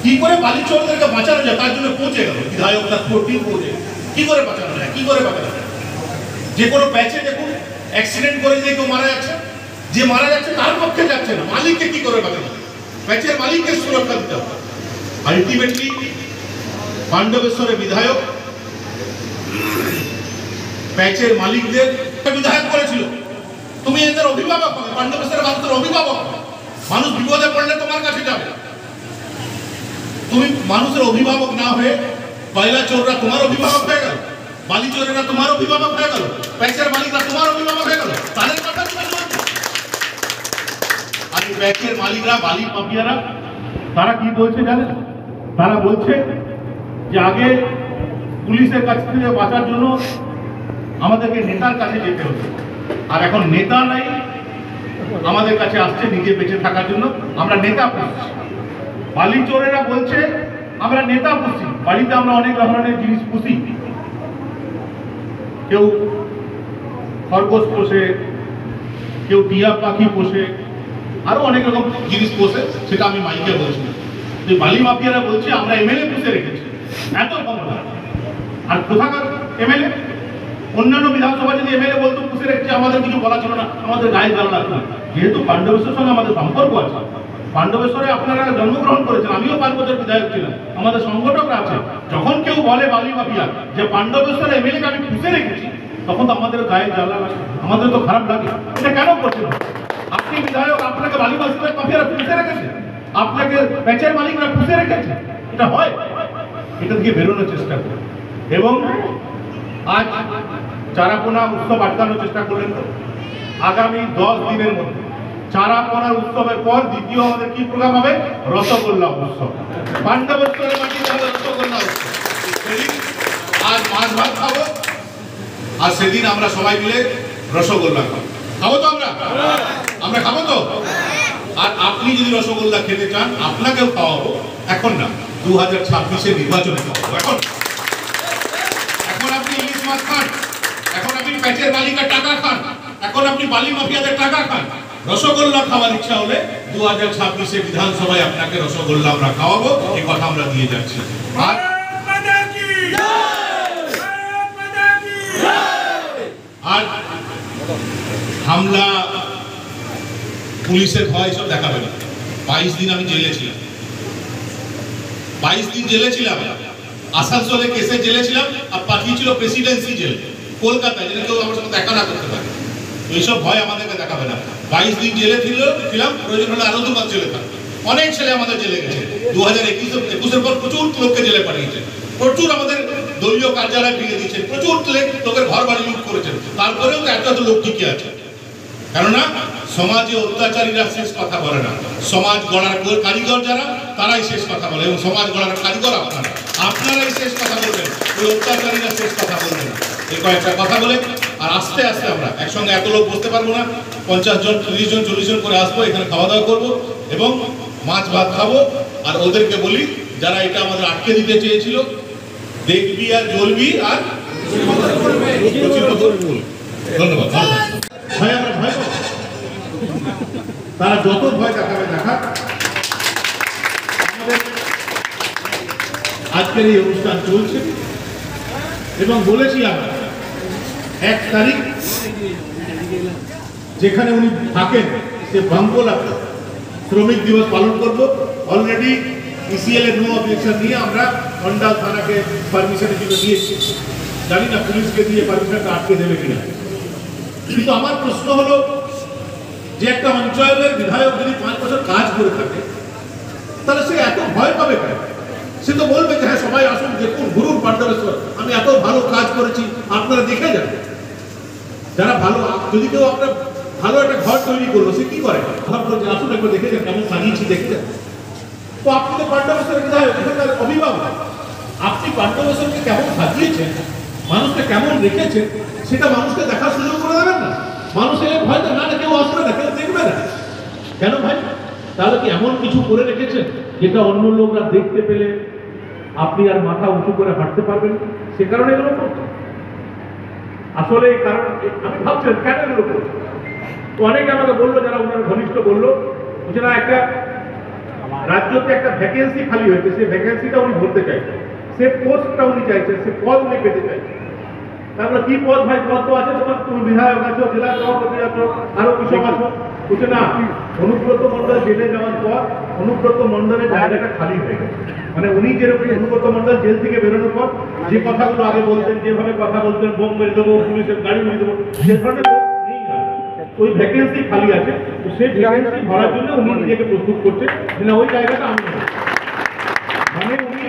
কি করে বালি চোরদেরকে বাঁচানো যায় তার জন্য পৌঁছে গেল বিধায়ক তার পুরো টিম পৌঁছে গেল। কি করে বাঁচানো যায়, কি করে বাঁচানো যায়? যে কোনো প্যাচে দেখুন অ্যাক্সিডেন্ট করে যে কেউ মারা যাচ্ছে, যে মারা যাচ্ছে তার পক্ষে যাচ্ছে না, মালিককে কি করে বাঁচানো যায়? প্যাচের মালিককে সুরক্ষা দিতে হবে। আলটিমেটলি পাণ্ডবেশ্বরের বিধায়ক প্যাচের মালিকদের বিধায়ক করেছিল, তুমি এদের অভিভাবক হবে, পাণ্ডবেশ্বরের মানুষের অভিভাবক হবে। মানুষ বিপদে পড়লে তোমার কাছে যাবে, তুমি মানুষের অভিভাবক না হয়ে কয়লা চোররা তোমার অভিভাবক হয়ে গেল, বালি চোরেরা তোমার অভিভাবক হয়ে গেল, প্যাচের মালিকরা তোমার অভিভাবক হয়ে গেল। তাদের কথা তুমি শুনছো? আর এই প্যাচের মালিকরা, বালি মাফিয়ারা তারা কি বলছে জানেন? তারা বলছে যে আগে পুলিশের কাছ থেকে বাঁচার জন্য আমাদেরকে নেতার কাছে যেতে হতো, আর এখন নেতা নাই, আমাদের কাছে আসছে নিজে বেঁচে থাকার জন্য, আমরা নেতা পুষছি। বালি চোরেরা বলছে আমরা নেতা পুষি, বাড়িতে আমরা অনেক ধরনের জিনিস পুষি, কেউ খরগোশ পোষে, কেউ টিয়া পাখি পোষে, আরো অনেক রকম জিনিস পোষে, সেটা আমি মাইকে বলছি। বালি মাফিয়ারা বলছে আমরা এমএলএ পুষে রেখেছি, এত ক্ষমতা। আর কোথাকার এমএলএ? অন্যান্য বিধানসভা যদি এমএলএ বলতো পুষে রেখেছে, আমাদের কিছু বলা ছিল না, আমাদের গায়ে জ্বালা লাগতো না। যেহেতু পাণ্ডবেশ্বরের সঙ্গে আমাদের সম্পর্ক আছে, পাণ্ডবেশ্বরে আপনারা জন্মগ্রহণ করেছেন, আমিও 5 বছর বিধায়ক ছিলাম, আমাদের সংগঠকরা আছে, যখন কেউ বলে বালি মাফিয়া যে পাণ্ডবেশ্বর এমএলএকে আমি পুষে রেখেছি, তখন তো আমাদের গায়ে জ্বালা লাগে, আমাদের তো খারাপ লাগে। এটা কেন করছেন? আপনি বিধায়ক, আপনাকে বালি মাফিয়ারা পুষে রেখেছে, আপনাকে প্যাচের মালিকরা পুষে রেখেছে, এটা হয়? এটা থেকে বেরোনোর চেষ্টা করুন। এবং আজ চারাপোনা উৎসব আটকানোর চেষ্টা করলেন, আগামী 10 দিনের মধ্যে চারাপোনা উৎসবের পর দ্বিতীয় আমাদের কি প্রোগ্রাম হবে? রসগোল্লা উৎসব। পাণ্ডবেশ্বরের মাটিতে হবে রসগোল্লা উৎসব। সেদিন আজ মাছ ভাত খাবো, আর সেদিন আমরা সবাই মিলে রসগোল্লা খাবো। খাবো তো আমরা খাবো তো? আর আপনি যদি রসগোল্লা খেতে চান, আপনাকেও খাওয়াবো, এখন না, 2026-এ নির্বাচনে খাওয়াবো। এখন আপনি ইলিশ মাছ খান, এখন আপনি প্যাচের মালিকের টাকা খান, এখন আপনি বালি মাফিয়াদের টাকা খান। রসগোল্লা খাওয়ার ইচ্ছা হলে 2026-এ বিধানসভায় আপনাকে রসগোল্লা আমরা খাওয়াবো, এই কথা আমরা দিয়ে যাচ্ছি। আর হামলা, পুলিশের ভয় সব দেখাবে না। 22 দিন আমি জেলে ছিলাম, 22 দিন জেলে ছিলাম, আসানসোলে কেসে জেলে ছিলাম, আর পাঠিয়েছিল প্রেসিডেন্সি জেল কলকাতায়, যেটা কেউ আমার সাথে দেখা না করতে পারে। এইসব ভয় আমাদেরকে দেখাবে না। 22 দিন জেলে ছিলাম, প্রয়োজন হলে আরো 2 মাস জেলে থাকবে। অনেক ছেলে আমাদের জেলে গেছে, 2021-এর পর প্রচুর লোককে জেলে পাঠিয়েছে, প্রচুর আমাদের দলীয় কার্যালয় ভেঙে দিয়েছে, প্রচুর লোকের ঘর বাড়ি লুট করেছেন, তারপরেও তো এত লোক টিকে আছে। কেননা সমাজে অত্যাচারীরা শেষ কথা বলে না, সমাজ গড়ার কারিগর যারা, তারাই শেষ কথা বলে, এবং সমাজ গড়ার কারিগর আপনারাই শেষ কথা বলবেন, ওই অত্যাচারীরা শেষ কথা বলবেন না। এই কয়েকটা কথা বলে, আর আস্তে আস্তে আমরা একসঙ্গে এত লোক বসতে পারবো না, 50 জন 30 জন 40 জন করে আসবো, এখানে খাওয়া দাওয়া করবো এবং মাছ ভাত খাবো। আর ওদেরকে বলি, যারা এটা আমাদের আটকে দিতে চেয়েছিল, দেখবি আর জ্বলবি আর ধন্যবাদ। ভয় আমরা ভয়, তারা যত ভয় দেখাবে দেখাক। আজকের এই অনুষ্ঠান চলছে এবং বলেছি আমরা 1 তারিখ যেখানে উনি থাকেন সে বাঙ্গোলাতে শ্রমিক দিবস পালন করব। অলরেডি ইসিএল এর নো অবজেকশন নিয়ে আমরা অন্ডাল থানাকে পারমিশনের জন্য দিয়েছি, জানি না পুলিশকে দিয়ে পারমিশনটা আটকে দেবে কিনা। কিন্তু আমার প্রশ্ন হলো যে একটা অঞ্চলের বিধায়ক যদি 5 বছর কাজ করে থাকে, তাহলে সে এত ভয় পাবে কেন? সে তো বলবে যে হ্যাঁ সবাই আসুন, দেখুন, ঘুরুন পাণ্ডবেশ্বর, আমি এত ভালো কাজ করেছি, আপনারা দেখে যান। যারা ভালো, যদি কেউ আপনার ভালো একটা ঘর তৈরি করলো, সে কি করে? ঘর করছে, আসুন একবার দেখে যান কেমন সাজিয়েছি, দেখে যান। তো আপনি তো পাণ্ডবেশ্বরের বিধায়ক, এখানকার অভিভাবক, আপনি পাণ্ডবেশ্বরকে কেমন সাজিয়েছেন, মানুষকে কেমন রেখেছেন, সেটা মানুষকে দেখার সুযোগ করে দেবেন না? মানুষের ভয় তো না, কেউ আসবে না, কেউ দেখবে না। কেন ভাই? তাহলে কি এমন কিছু করে রেখেছেন যেটা অন্য লোকরা দেখতে পেলে আপনি আর মাথা উঁচু করে হাঁটতে পারবেন? সে কারণে এগুলো করছে। আসলে এই কারণ আমি ভাবছিলাম কেন এগুলো করছে। তো অনেকে আমাকে বললো, যারা ওনার ঘনিষ্ঠ বললো, যে না, একটা রাজ্যতে একটা ভ্যাকেন্সি খালি হয়েছে, সেই ভ্যাকেন্সিটা উনি ভরতে চাইছেন, সে পোস্টটা উনি চাইছেন, সে পদ উনি পেতে চাইছেন। তারপরে কি পদ ভাই, পদ তো আছে, তোমার তুমি বিধায়ক আছো, জেলা সভাপতি আছো, আরো কৃষক আছো, বুঝছে না। অনুব্রত মণ্ডল জেলে যাওয়ার পর অনুব্রত মণ্ডলের জায়গাটা খালি হয়ে গেছে। মানে উনি যেরকম অনুব্রত মণ্ডল জেল থেকে বেরোনোর পর যে কথাগুলো আগে বলতেন, যেভাবে কথা বলতেন, বোম মেরে দেবো, পুলিশের গাড়ি মেরে দেবো, সে ধরনের লোক নেই না। ওই ভ্যাকেন্সি খালি আছে, তো সেই ভ্যাকেন্সি ভরার জন্য উনি নিজেকে প্রস্তুত করছে যে না ওই জায়গাটা আমি মানে উনি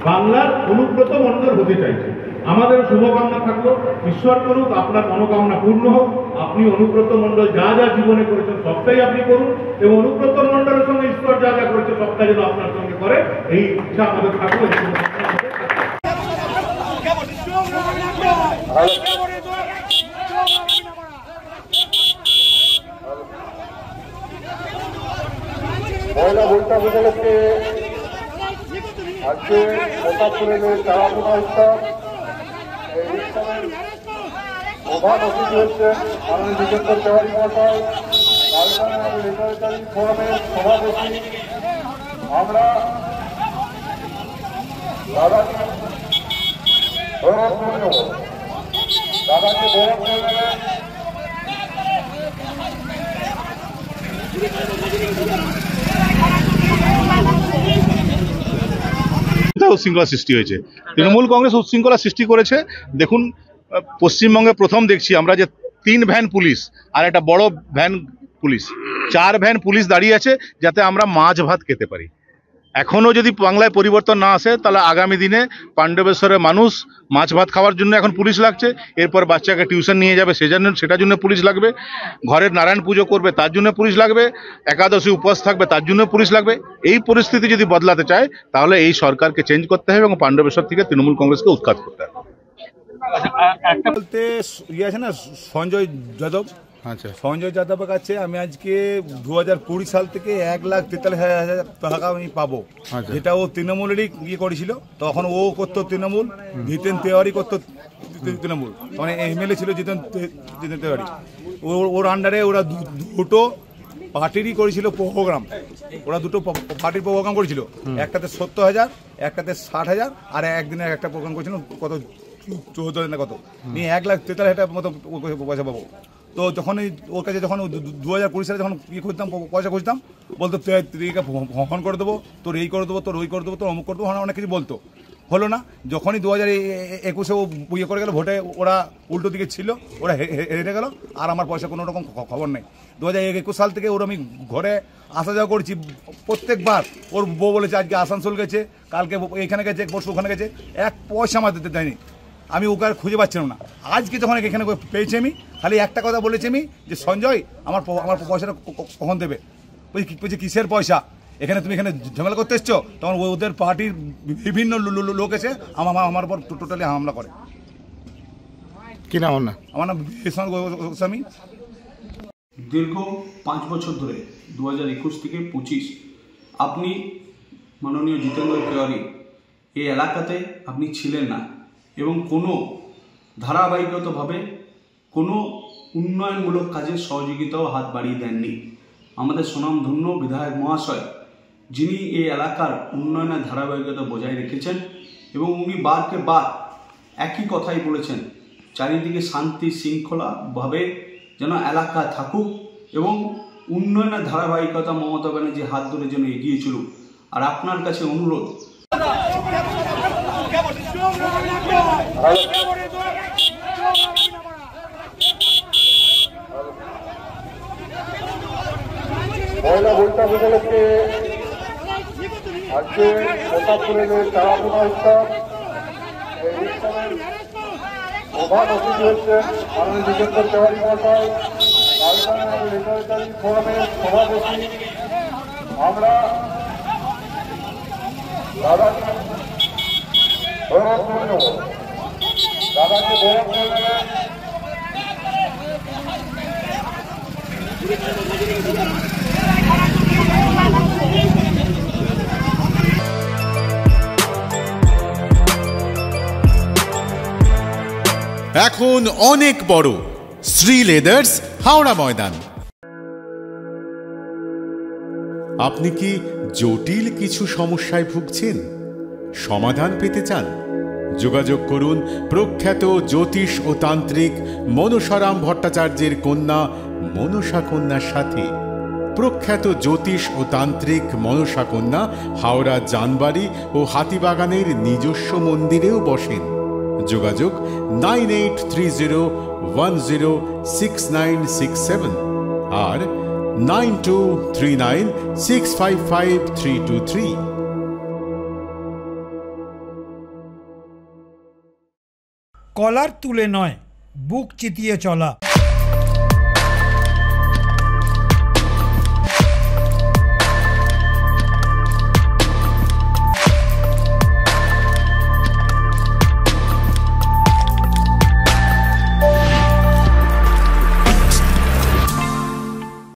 বাংলার অনুব্রত মণ্ডল হতে চাইছে। আমাদের শুভকামনা থাকলো, ঈশ্বর করুক আপনার মনোকামনা পূর্ণ হোক। আপনি অনুব্রত মণ্ডল যা যা জীবনে করেছেন সবটাই আপনি করুন, এবং অনুব্রত মণ্ডলের সঙ্গে ঈশ্বর যা যা করেছে সবটা যেন আপনার সঙ্গে করে, এই ইচ্ছা আমাদের থাকলো। পয়লা বৈশাখ উপলক্ষে আজকে প্রতাপপুরের চারাপোনা উৎসব, এই উৎসবের প্রধান অতিথি হচ্ছেন মাননীয় জিতেন্দ্র তেওয়ারি মহাশয়, রাজধানী লিটারেচারি ফোরামের সভাপতি। আমরা দাদাকে গৌরব করে নেব, দাদাকে গৌরব করে নেবেন। উচ্ছৃঙ্খলা সৃষ্টি হয়েছে, তৃণমূল কংগ্রেস উচ্ছৃঙ্খলা সৃষ্টি করেছে। দেখুন, পশ্চিমবঙ্গে প্রথম দেখছি আমরা যে 3 ভ্যান পুলিশ আর একটা বড় ভ্যান পুলিশ, 4 ভ্যান পুলিশ দাঁড়িয়ে আছে যাতে আমরা মাছ ভাত খেতে পারি। এখনো যদি বাংলায় পরিবর্তন না আসে তাহলে আগামী দিনে পাণ্ডবেশ্বরের মানুষ মাছ ভাত খাওয়ার জন্য এখন পুলিশ লাগছে, এরপর বাচ্চাকে টিউশন নিয়ে যাবে সেটার জন্য পুলিশ লাগবে, ঘরের নারায়ণ পুজো করবে তার জন্য পুলিশ লাগবে, একাদশী উপবাস থাকবে তার জন্য পুলিশ লাগবে। এই পরিস্থিতি যদি বদলাতে চায় তাহলে এই সরকারকে চেঞ্জ করতে হবে এবং পাণ্ডবেশ্বর থেকে তৃণমূল কংগ্রেসকে উৎখাত করতে হবে। একটা বলতে ইয়ে আছে না, সঞ্জয় যাদব। আচ্ছা, সঞ্জয় যাদবের কাছে আমি আজকে 2020 সাল থেকে 1,43,000 টাকা আমি পাবো, যেটা ও তৃণমূলেরই ইয়ে করেছিল। তখন ও করতো তৃণমূল, জিতেন তেওয়ারি করতো তৃণমূল, মানে এমএলএ ছিল জিতেন তেওয়ারি। ওর আন্ডারে ওরা দুটো পার্টিরই করেছিল প্রোগ্রাম, ওরা দুটো পার্টির প্রোগ্রাম করেছিল, একটাতে 70,000, একটাতে 60,000, আর একদিনে একটা প্রোগ্রাম করেছিল কত 14,000 না কত, নিয়ে 1,43,000 মতো পয়সা পাবো। তো যখন ওর কাছে যখন 2020 সালে যখন ইয়ে খুঁজতাম, পয়সা খুঁজতাম, বলতো তুই ফোন করে দেবো, তোর এই করে দেবো, তোর ওই করে দেবো, তোর অমুক করে দেবো, অনেক কিছু বলতো। হলো না, যখনই 2021-এ ও ইয়ে করে গেল, ভোটে ওরা উল্টো দিকে ছিল, ওরা হেরে গেল, আর আমার পয়সা কোনো রকম খবর নেই। 2021 সাল থেকে ওর আমি ঘরে আসা যাওয়া করছি, প্রত্যেকবার ওর বউ বলেছে আজকে আসানসোল গেছে, কালকে এখানে গেছে, পরশু ওখানে গেছে, 1 পয়সা আমার দিতে দেয়নি। আমি ওকে আর খুঁজে পাচ্ছিলাম না। আজকে যখন এখানে পেয়েছি আমি, খালি একটা কথা বলেছি আমি যে সঞ্জয় আমার পয়সাটা কখন দেবে। বলছি কিসের পয়সা, এখানে তুমি এখানে ঝামেলা করতে এসছো? তখন ওদের পার্টির বিভিন্ন লোক এসে আমার উপর টোটালি হামলা করে। কি নাম? আমার নাম বিশ্বনাথ গোস্বামী। দীর্ঘ 5 বছর ধরে 2021 থেকে 25 আপনি মাননীয় জিতেন্দ্র তেওয়ারি এই এলাকাতে আপনি ছিলেন না, এবং কোনো ধারাবাহিকতাভাবে কোনো উন্নয়নমূলক কাজের সহযোগিতাও হাত বাড়িয়ে দেননি। আমাদের সুনামধন্য বিধায়ক মহাশয়, যিনি এই এলাকার উন্নয়নের ধারাবাহিকতা বজায় রেখেছেন, এবং উনি বারকে বার একই কথাই বলেছেন, চারিদিকে শান্তি শৃঙ্খলাভাবে যেন এলাকা থাকুক এবং উন্নয়নের ধারাবাহিকতা মমতা ব্যানার্জি হাত ধরে যেন এগিয়ে চলুক। আর আপনার কাছে অনুরোধ, পয়লা বৈশাখ উপলক্ষে আজকে প্রতাপপুরের চারাপোনা উৎসব, এই উৎসবের প্রধান অতিথি হচ্ছেন মাননীয় জিতেন্দ্র তেওয়ারি মহাশয়, রাজধানী লিটারেচারি ফোরামের সভাপতি। আমরা দাদাকে গৌরব করে নেব, দাদাকে গৌরব করে নেবেন। এখন অনেক বড় শ্রী লেদার্স, হাওড়া ময়দান। আপনি কি জটিল কিছু সমস্যায় ভুগছেন? সমাধান পেতে চান? যোগাযোগ করুন প্রখ্যাত জ্যোতিষ ও তান্ত্রিক মনসারাম ভট্টাচার্যের কন্যা মনসা কন্যার সাথে। প্রখ্যাত জ্যোতিষ ও তান্ত্রিক মনসা কন্যা হাওড়া জানবাড়ি ও হাতিবাগানের নিজস্ব মন্দিরেও বসেন। যোগাযোগ 9830106967 আর 9239655323। কলার তুলে নয়, বুক চিতিয়ে চলা।